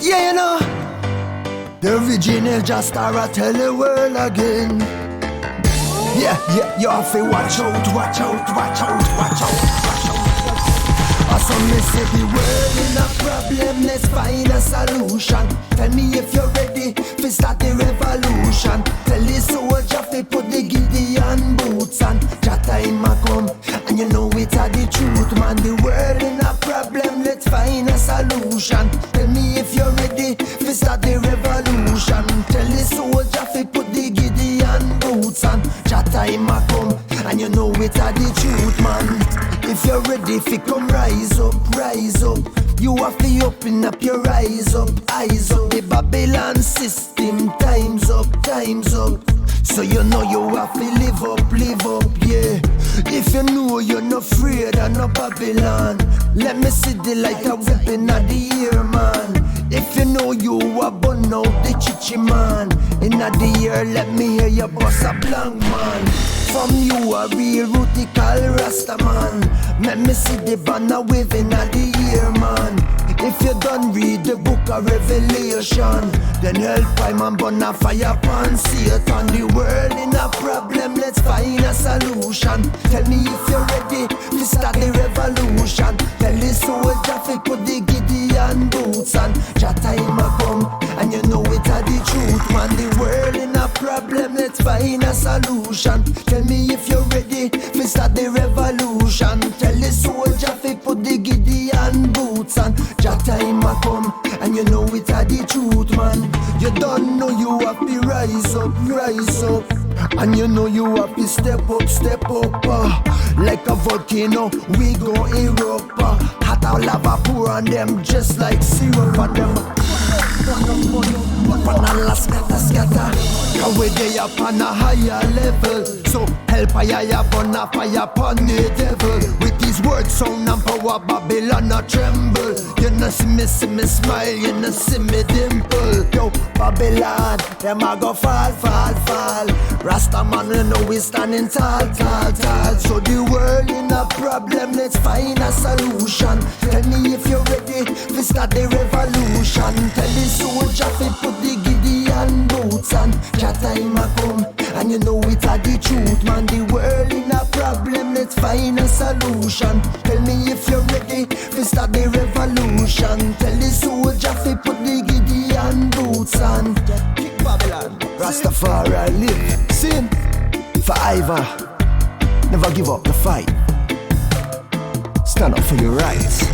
Yeah, you know, the original just I tell the world again. Yeah, you have to watch out, watch out, watch out, watch out, watch out. Some may say the world in a problem, let's find a solution. Tell me if you're ready to start the revolution. Tell the soldier to put the Gideon boots on. That time a come, and you know it's the truth, man. The world in a problem, let's find a solution. Tell me if you're ready to start the revolution. Tell the soldier to put the Gideon boots on. That time a come, and you know it's the truth, man. If you're ready fi come rise up, rise up. You have to open up your eyes up, eyes up. The Babylon system, time's up, time's up. So you know you have to live up, yeah. If you know you're not afraid of no Babylon, let me see the light a whipping at the ear, man. If you know you a burn out the chichi man, inna the air let me hear you bust a blank man. From you a real rutical Rasta man, let me see the banner waving at the air, man. If you done read the book of Revelation, then help I man burn a fire upon Satan. The world in a problem, let's find a solution. Tell me if you're ready to start the revolution. Tell the soldier to put the Gideon boots on. That time a come, and you know it's the truth, man. The world in a problem, let's find a solution. Tell me if you're ready to start the revolution. Tell the soldier to put the Gideon boots on. That time a come, and you know it's the truth, man. You don't know you have to rise up, rise up. And you know you have to step up, like a volcano, we go erupt. Hot lava pour on them just like syrup on them. Banana scatter, cause we dey up on a higher level. So help I burn a fire upon the devil. With these words sound and power, Babylon a tremble. You know see me smile, you know see me dimple. Yo, Babylon, them a go fall. Rasta man, you know we standing tall. So the world in a problem, let's find a solution. Tell me if you're ready to start the revolution. Tell the soldier to put the Gideon boots on. That time a come, and you know it's the truth, man. The world in a problem, let's find a solution. Tell me if you're ready to start the revolution. Tell the soldier to put the Gideon boots on. Kick Babylon, Rastafari live. Sin forever, never give up the fight. Stand up for your rights.